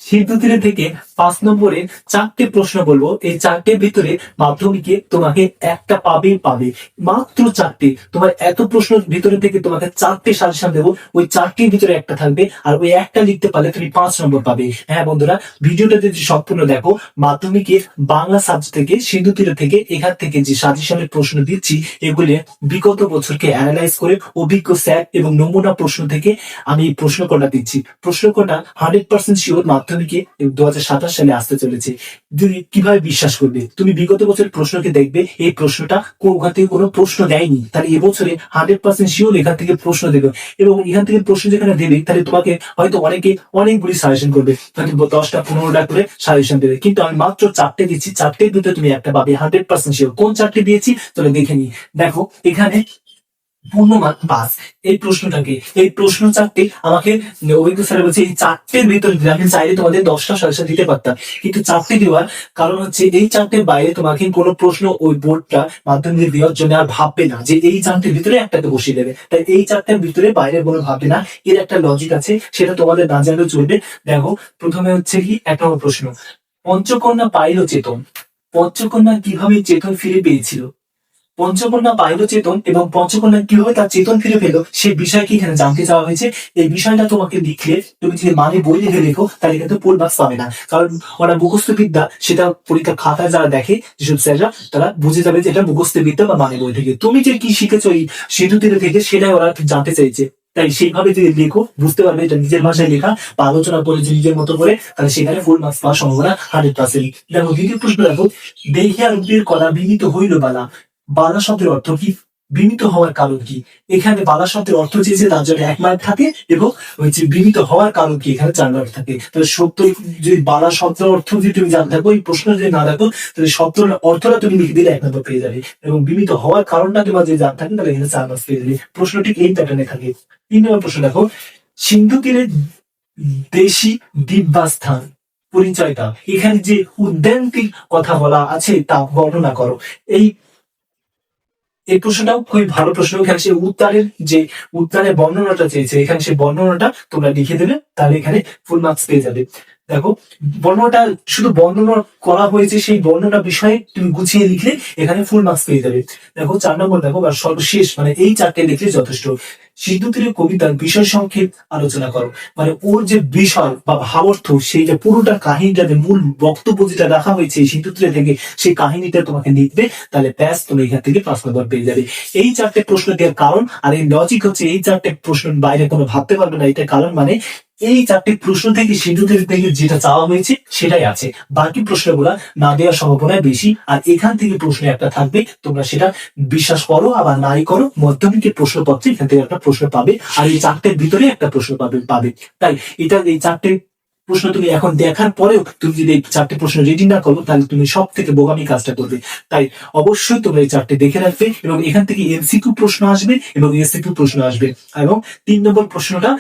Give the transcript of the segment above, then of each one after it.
সিন্ধু তীরে থেকে 5 নম্বরে 4টে প্রশ্ন বলবো। এই 4টের ভিতরে মাধ্যমিকে তোমাকে একটা পাবে, মাত্র 4টে। তোমার এত প্রশ্নের ভিতরে থেকে তোমাকে 4টে সাজেশন দেবো, ওই 4টির ভিতরে একটা থাকবে, আর ওই একটা লিখতে পারলে তুমি 5 নম্বর পাবে। হ্যাঁ বন্ধুরা, ভিডিওটা যদি সম্পূর্ণ দেখো, মাধ্যমিকে বাংলা সাবজেক্ট থেকে সিন্ধু তীরে থেকে এখান থেকে যে সাজেশনের প্রশ্ন দিচ্ছি, এগুলি বিগত বছরকে অ্যানালাইজ করে অভিজ্ঞ স্যার এবং নমুনা প্রশ্ন থেকে আমি এই প্রশ্নকণা দিচ্ছি। প্রশ্নকণা 100% শিওর মাধ্যমিকে 2027 সালে আসতে চলেছে। তুমি কিভাবে বিশ্বাস করবে? তুমি বিগত বছরের প্রশ্নকে দেখবে, এই প্রশ্নটা ওখান থেকে কোনো প্রশ্ন দেয়নি, তাহলে এবছরে 100% শিওর এখান থেকে প্রশ্ন দেবে। এবং এখান থেকে প্রশ্ন যেখানে দেবে, তাহলে তোমাকে হয়তো অনেকে অনেকগুলি সাজেশন করবে, হয়তো 10টা 15টা করে সাজেশন দেবে, কিন্তু আমি মাত্র 4টে দিচ্ছি। 4টের ভিতরে তুমি একটা পাবে 100% শিওর। কোন 4টে দিয়েছি চলো দেখে নি। দেখো এখানে পূর্ণমান 5, এই প্রশ্ন 4টে আমাকে অভিজ্ঞ স্যার বলছে এই 4টের ভিতরে আমি চাইলে তোমাদের 10টা সাজেশন দিতে পারতাম, কিন্তু 4টে দেওয়ার কারণ হচ্ছে এই 4টের বাইরে তোমাকে কোনো প্রশ্ন ওই বোর্ডটা মাধ্যমিক দেওয়ার জন্য আর ভাববে না যে এই 4টের ভিতরে একটাতে বসিয়ে দেবে। তাই এই 4টের ভিতরে বাইরে কোনো ভাববে না। এর একটা লজিক আছে, সেটা তোমাদের না জানলেও চলবে। দেখো প্রথমে হচ্ছে কি 1 নম্বর প্রশ্ন, পঞ্চকন্যা পাইল চেতন। পঞ্চকন্যা কিভাবে চেতন ফিরে পেয়েছিল? পঞ্চকন্যা পাইল চেতন এবং পঞ্চকন্যা কিভাবে তার চেতন ফিরে পেল, সেই বিষয়কে এখানে জানতে চাওয়া হয়েছে। এই বিষয়টা তোমাকে লিখলে, তুমি যদি মানে বই লিখে লেখো, তাহলে কিন্তু ফুল মার্কস পাবে না, কারণ ওরা মুখস্থ বিদ্যা, সেটা পরীক্ষা খাতায় যারা দেখে যেসব স্যাররা, তারা বুঝে যাবে যে এটা মুখস্থ বিদ্যা বা মানে বই থেকে। তুমি যে কি শিখেছো এই সিন্ধু তীরে থেকে, সেটাই ওরা জানতে চাইছে। তাই সেইভাবে যদি লেখো, বুঝতে পারবে এটা নিজের ভাষায় লেখা বা আলোচনা করে যে নিজের মতো করে, তাহলে সেখানে ফুল মার্কস পাওয়ার সম্ভাবনা 100%। দেখো দ্বিতীয় প্রশ্ন, দেখো দেহিয়া রূপের কলা বিনীত হইল বালা। বালা শব্দের অর্থ কি? বিনীত হওয়ার কারণ কি? এখানে বালা শব্দের অর্থ চেয়েছে, তার জন্য 1 মার্ক থাকে, এবং হচ্ছে বিনীত হওয়ার কারণ কি, এখানে 4 মার্ক থাকে। তাহলে সত্য, যদি বালা শব্দের অর্থ যদি তুমি জানতে থাকো, এই প্রশ্ন যদি না দেখো, তাহলে শব্দের অর্থটা তুমি লিখে দিলে 1 নম্বর পেয়ে যাবে, এবং বিনীত হওয়ার কারণটা তোমার যদি জানতে থাকে, তাহলে এখানে 4 মার্ক পেয়ে যাবে। প্রশ্ন ঠিক এই প্যাটার্নে থাকে। 3 নম্বর প্রশ্ন, দেখো সিন্ধু তীরে দেশি দিব্যাস্থান পরিচয়টা, এখানে যে উদ্যানটির কথা বলা আছে তা বর্ণনা করো। এই প্রশ্নটাও খুবই ভালো প্রশ্ন। এখানে সে উত্তরের বর্ণনাটা চেয়েছে, এখানে সে বর্ণনাটা তোমরা লিখে দেবে, তাহলে এখানে ফুল মার্কস পেয়ে যাবে। দেখো বর্ণনাটা শুধু বর্ণনা করা হয়েছে, সেই বর্ণনা বিষয়ে তুমি গুছিয়ে লিখলে এখানে ফুল মার্কস পেয়ে যাবে। দেখো 4 নম্বর, দেখো আর সর্বশেষ, মানে এই 4টে লিখলে যথেষ্ট। সিন্ধু তীরের কবিতার বিষয় সংক্ষেপ আলোচনা করো। মানে ওর যে বিষয় বা ভাবার্থ, সেইটা পুরোটা কাহিনীটা, যে মূল বক্তব্য যেটা রাখা হয়েছে সিন্ধু তীরে থেকে, সেই কাহিনীটা তোমাকে লিখবে, তাহলে ব্যাস তুমি এখান থেকে 5 নম্বর পেয়ে যাবে। এই 4টে প্রশ্ন দেওয়ার কারণ আর এই লজিক হচ্ছে, এই 4টে প্রশ্ন বাইরে কোনো ভাবতে পারবে না, এটা কারণ মানে এই 4টে প্রশ্ন থেকে সিন্ধু তীর থেকে যেটা চাওয়া হয়েছে সেটাই আছে, বাকি প্রশ্নগুলা না দেওয়ার সম্ভাবনা বেশি। আর এখান থেকে প্রশ্ন একটা থাকবে, তোমরা সেটা বিশ্বাস করো আবার নাই করো, মাধ্যমিকের প্রশ্নপত্রে এখান থেকে একটা প্রশ্ন পাবে, আর এই 4টের ভিতরে একটা প্রশ্ন পাবে। তাই এই 4টে প্রশ্ন তুমি এখন দেখার পরেও তুমি যদি এই 4টে প্রশ্ন রেডি না করো, তাহলে তুমি সব থেকে বোকামি কাজটা করবে। তাই অবশ্যই তোমরা এই 4টে দেখে রাখবে, এবং এখান থেকে এমসিকিউ প্রশ্ন আসবে এবং এসিকিউ প্রশ্ন আসবে, এবং 3 নম্বর প্রশ্নটা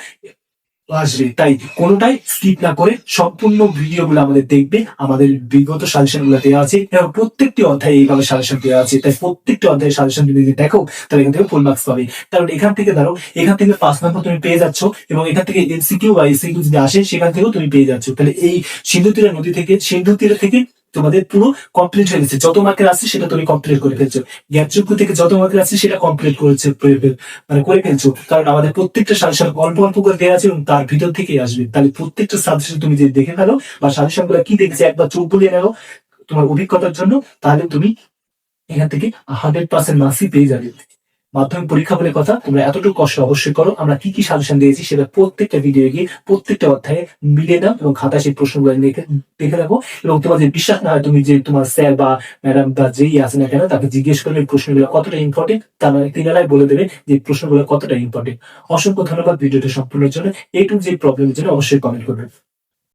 আসবে। তাই কোনোটাই স্কিপ না করে সম্পূর্ণ ভিডিওগুলো আমাদের দেখবে। আমাদের বিগত সাজেশন গুলো দেওয়া আছে, এবং প্রত্যেকটি অধ্যায়ে এইভাবে সাজেশন দেওয়া আছে। তাই প্রত্যেকটি অধ্যায়ে সাজেশন যদি দেখো, তাহলে এখান থেকে ফুল মার্কস পাবে। কারণ এখান থেকে ধরো, এখান থেকে 5 নম্বর তুমি পেয়ে যাচ্ছ, এবং এখান থেকে এমসিকিউ বা এসিকিউ যদি আসে, সেখান থেকেও তুমি পেয়ে যাচ্ছ। তাহলে এই সিন্ধু তীরে থেকে তোমাদের পুরো কমপ্লিট হয়ে গেছে। যত মার্কের আসছে সেটা তুমি কমপ্লিট করে ফেলছো। জ্ঞানযোগ্য থেকে যত মার্কের আসছে সেটা কমপ্লিট করে ফেলছো। কারণ আমাদের প্রত্যেকটা সাজেশন অল্প অল্প করে দেওয়া আছে, এবং তার ভিতর থেকেই আসবে। তাহলে প্রত্যেকটা সাজেশন তুমি যদি দেখে ফেলো, বা সাজেশন গুলো কি দেখেছে একবার চোখ বুলিয়ে নেও তোমার অভিজ্ঞতার জন্য, তাহলে তুমি এখান থেকে 100% মার্কসই পেয়ে যাবে। মাধ্যমিক পরীক্ষা বলে কথা, তোমরা এতটুকু কষ্ট অবশ্যই করো। আমরা কি কি সাজেশন দিয়েছি সেটা প্রত্যেকটা ভিডিও গিয়ে প্রত্যেকটা অধ্যায়ে মিলে দাও, এবং খাতায় সেই প্রশ্নগুলো দেখে রাখো। এবং তোমার যে বিশ্বাস না হয়, তুমি যে তোমার স্যার বা ম্যাডাম বা যেই আছে না কেন, তাকে জিজ্ঞেস করবে প্রশ্নগুলো কতটা ইম্পর্টেন্ট, তার মানে তিনারাই বলে দেবে যে প্রশ্নগুলো কতটা ইম্পর্টেন্ট। অসংখ্য ধন্যবাদ ভিডিওটা সম্পূর্ণের জন্য। এইটুকু যে প্রবলেমের জন্য অবশ্যই কমেন্ট করবে।